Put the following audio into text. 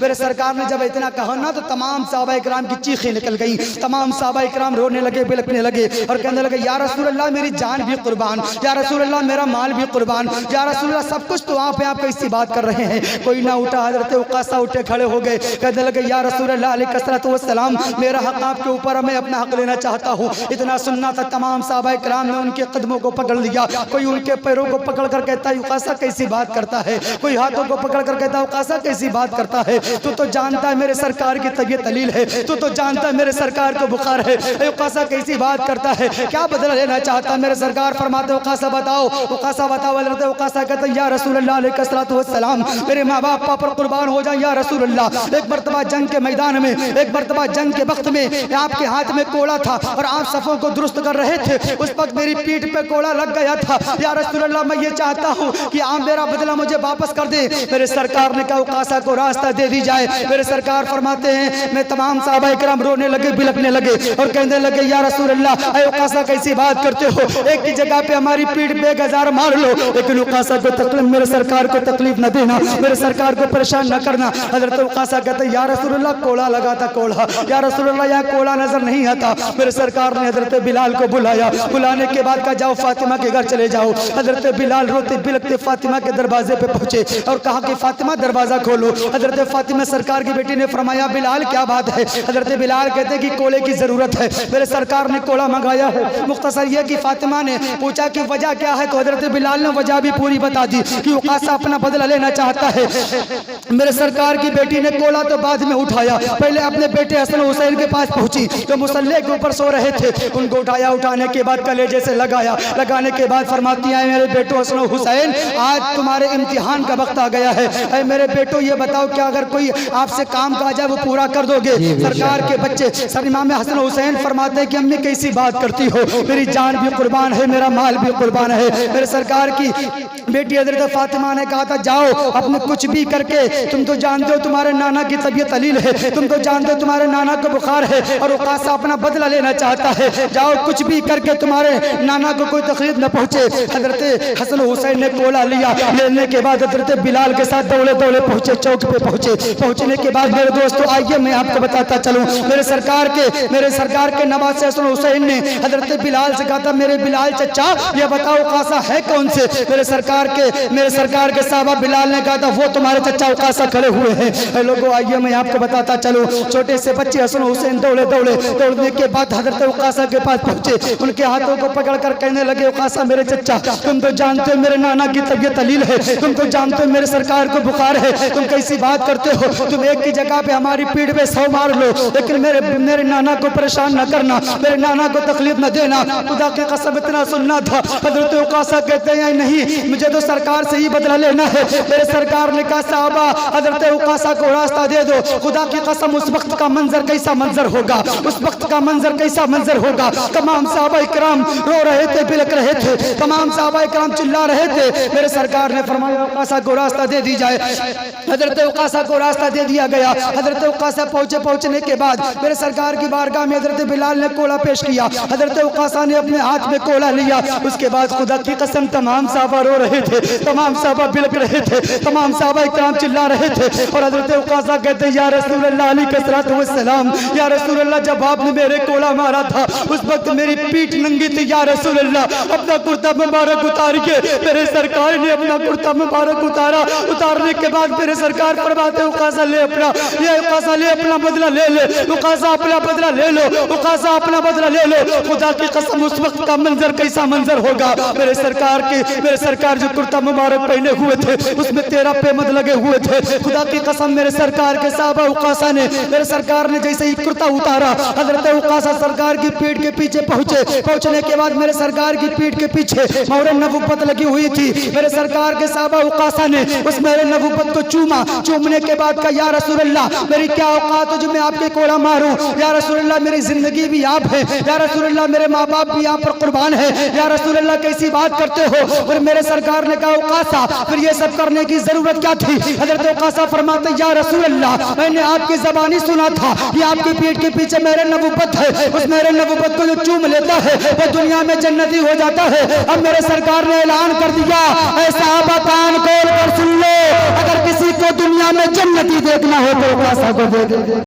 میرے سرکار نے جب اتنا کہا نا تو تمام صحابہ اکرام کی چیخیں نکل گئی، تمام صحابہ اکرام رونے لگے، بلکنے لگے اور کہنے لگے یا رسول اللہ میری جان بھی قربان، یا رسول اللہ میرا مال بھی قربان، یا رسول اللہ سب کچھ تو آپ کیسی بات کر رہے ہیں؟ کوئی نہ اٹھا، حضرت وقاصہ اٹھے کھڑے ہو گئے، کہنے لگے یا رسول اللہ علیہ الصلوۃ والسلام میرا حق آپ کے اوپر، میں اپنا حق لینا چاہتا ہوں۔ اتنا سننا تھا، تمام صحابہ اکرام نے ان کے قدموں کو پکڑ لیا، کوئی ان کے پیروں کو پکڑ کر کہتا ہے وقاصہ کیسی بات کرتا ہے، کوئی ہاتھوں کو پکڑ کر کہتا ہے وقاصہ کیسی بات کرتا ہے، تو جانتا ہے میرے سرکار کی طبیعت علیل ہے، تو جانتا ہے میرے سرکار کو بخار ہے، وقاصہ کیسی بات کرتا ہے، کیا بدلہ لینا چاہتا ہے؟ میرے سرکار فرماتے وقاصہ بتاؤ، وقاصہ بتاؤ۔ حضرت وقاصہ کہتے ہیں یا رسول اللہ علیہ الصلوۃ والسلام میرے ماں باپ پر قربان ہو جائیں یا رسول اللہ۔ ایک مرتبہ جنگ کے میدان میں، ایک مرتبہ جنگ کے وقت میں آپ کے ہاتھ میں کوڑا تھا اور آپ صفوں کو درست کر رہے تھے، اس وقت میری پیٹھ پہ کوڑا لگ گیا تھا، یا رسول اللہ میں یہ چاہتا ہوں کہ آپ میرا بدلہ مجھے واپس کر دیں۔ میرے سرکار نے کہا وقاصہ کو راستہ دے دی جائے۔ میرے سرکار فرماتے ہیں میں تمام صحابہ اکرام رونے لگے، بلکنے لگے اور کہنے لگے یا رسول اللہ اے وقاصہ کیسی بات کرتے ہو، ایک کی جگہ پہ ہماری پیٹھ بے گزار مار لو، لیکن وقاصہ کو تکلیف، میرے سرکار کو تکلیف نہ دینا، میرے سرکار کو پریشان نہ کرنا۔ حضرت وقاصہ کہتے ہیں یا رسول اللہ کوڑا لگا تھا، کوڑا، یا رسول اللہ یہاں کوڑا نظر نہیں آتا۔ میرے سرکار نے حضرت بلال کو بلایا، بلانے کے بعد کہا جاؤ فاطمہ کے گھر چلے جاؤ۔ حضرت بلال روتے بلکتے فاطمہ کے دروازے پہ پہنچے اور کہا کہ فاطمہ دروازہ کھولو۔ حضرت فاطمہ سرکار کی بیٹی نے فرمایا بلال کیا بات ہے؟ حضرت بلال کہتے ہیں کہ کوڑے کی ضرورت ہے، میرے سرکار نے کوڑا منگایا ہے۔ مختصر یہ کہ فاطمہ نے پوچھا کہ وجہ کیا ہے، تو حضرت بلال نے وجہ بھی پوری بتا دی کہ وقاصہ اپنا بدلہ لینا چاہتا ہے۔ میرے سرکار کی بیٹی نے کوڑا تو بعد میں اٹھایا، پہلے اپنے بیٹے حسن حسین کے پاس پہنچی جو مصلی کے اوپر سو رہے تھے، ان کو اٹھایا، اٹھانے کے بعد کلیجے سے لگایا، لگانے کے بعد فرماتی ہیں میرے بیٹو حسن حسین آج تمہارے امتحان کا وقت آ گیا ہے، اے میرے بیٹو یہ بتاؤ کہ اگر کوئی آپ سے کام کہا جائے وہ پورا کر دو گے؟ سرکار کے بچے سر امام حسن حسین فرماتے ہیں کہ امی کیسی بات کرتی ہو، میری جان بھی قربان ہے، میرا مال بھی قربان ہے۔ میرے سرکار کی بیٹی حضرت فاطمہ نے کہا تھا جاؤ اپنے کچھ بھی کر کے، تم تو جانتے ہو تمہارے نانا کی طبیعت علیل ہے، تم تو جانتے ہو تمہارے نانا کو بخار ہے اور وقاصہ اپنا بدلہ لینا چاہتا ہے، جاؤ کچھ بھی کر کے تمہارے نانا کو کوئی تکلیف نہ پہنچے۔ حضرت حسن حسین نے کوڑا لیا، لینے کے بعد حضرت بلال کے ساتھ دوڑے دوڑے پہنچے، چوک پہ پہنچے۔ پہنچنے کے بعد میرے دوستو آئیے میں آپ کو بتاتا چلوں، میرے سرکار کے نواز حسن حسین نے حضرت بلال سے کہا تھا میرے بلال چچا یہ بتاؤ وقاصہ ہے کون سے؟ میرے سرکار کے صحابہ بلال نے کہا تھا وہ تمہارے چچا وقاصہ کھڑے ہوئے ہیں۔ اے لوگوں آئیے میں آپ کو بتاتا چلوں، چھوٹے سے بچے حسن حسین دوڑنے کے بعد حضرت وقاصہ کے پاس پہنچے، ان کے ہاتھوں کو پکڑ کر کہنے لگے وقاصہ میرے چچا تم تو جانتے ہو میرے نانا کی طبیعت علیل ہے، تم تو جانتے ہو میرے سرکار کو بخار ہے، تم کیسی بات کرتے ہو، تم ایک کی جگہ پہ ہماری پیٹھ پہ 100 مار لو، لیکن میرے نانا کو پریشان نہ کرنا، میرے نانا کو تکلیف نہ دینا، خدا کی قسم اتنا سننا تھا۔ حضرت وقاصہ کہتے ہیں نہیں مجھے تو سرکار سے ہی بدلہ لینا ہے۔ میرے سرکار نے کہا صحابہ حضرت وقاصہ کو راستہ دے دو، خدا کی قسم اس وقت کا منظر کیسا منظر ہوگا، اس وقت کا منظر کیسا منظر ہوگا۔ تمام صحابہ اکرام رو رہے تھے، بلک رہے تھے، تمام صحابہ اکرام چلا رہے تھے۔ میرے سرکار نے فرمایا وقاصہ کو راستہ دے دی جائے، حضرت وقاصہ کو راستہ دے دیا گیا۔ حضرت وقاصہ پہنچنے کے بعد میرے سرکار کی بارگاہ میں حضرت بلال نے کوڑا پیش کیا، حضرت وقاصہ نے اپنے ہاتھ میں کوڑا لیا، اس کے بعد خدا کی قسم تمام صحابہ رو رہے تھے، تمام صحابہ بلک رہے تھے، تمام صحابہ اکرام چلا رہے تھے اور حضرت وقاصہ کہتے ہیں یا رسول اللہ علیہ الصلوۃ والسلام، یا رسول اللہ جب آپ نے میرے کوڑا مارا تھا اس وقت میری پیٹھ ننگی تھی، یا رسول اللہ اپنا کرتا مبارک اتاریے۔ میرے سرکار نے اپنا کرتا مبارک اتارا، اتارنے کے بعد میرے سرکار فرماتے وقاصہ لے اپنا بدلہ لے لے، وقاصہ اپنا بدلہ لے لو، وقاصہ اپنا بدلہ لے لو۔ خدا کی قسم اس وقت کا منظر کیسا منظر ہوگا، میرے سرکار جو کرتا مبارک پہنے ہوئے تھے اس میں 13 پیمد لگے ہوئے تھے۔ خدا کی قسم میرے سرکار کے صحابہ وقاصہ نے، میرے سرکار نے جیسے ہی کرتا اتارا حضرت وقاصہ سرکار کی پیٹھ کے پیچھے پہنچنے کے بعد میرے سرکار کی پیٹھ کے پیچھے مہر نبوت لگی ہوئی تھی۔ میرے سرکار کے صحابہ وقاصہ نے اس مہر نبوت کو چوما، چومنے کے بعد کہا یا رسول اللہ میری کیا اوقات ہو جو میں آپ کے کوڑا ماروں، یا رسول اللہ میری زندگی بھی آپ ہے، یا رسول اللہ میرے ماں باپ بھی آپ پر قربان ہے، یا رسول اللہ کیسی بات کرتے ہو۔ اور میرے سرکار نے کہا وقاصہ پھر یہ سب کرنے کی ضرورت کیا تھی؟ حضرت وقاصہ فرماتے یا رسول اللہ میں نے آپ کی زبانی سنا تھا کہ آپ کی پیٹھ کے پیچھے میرے نبوت ہے، اس میرے نبوت کو جو چوم لیتا ہے وہ دنیا میں جنتی ہو جاتا ہے۔ اب میرے سرکار نے اعلان کر دیا اے صحابہ کان کھول کر سن لو، اگر کسی کو دنیا میں جنتی دیکھنا ہو تو کاسا کو دے دے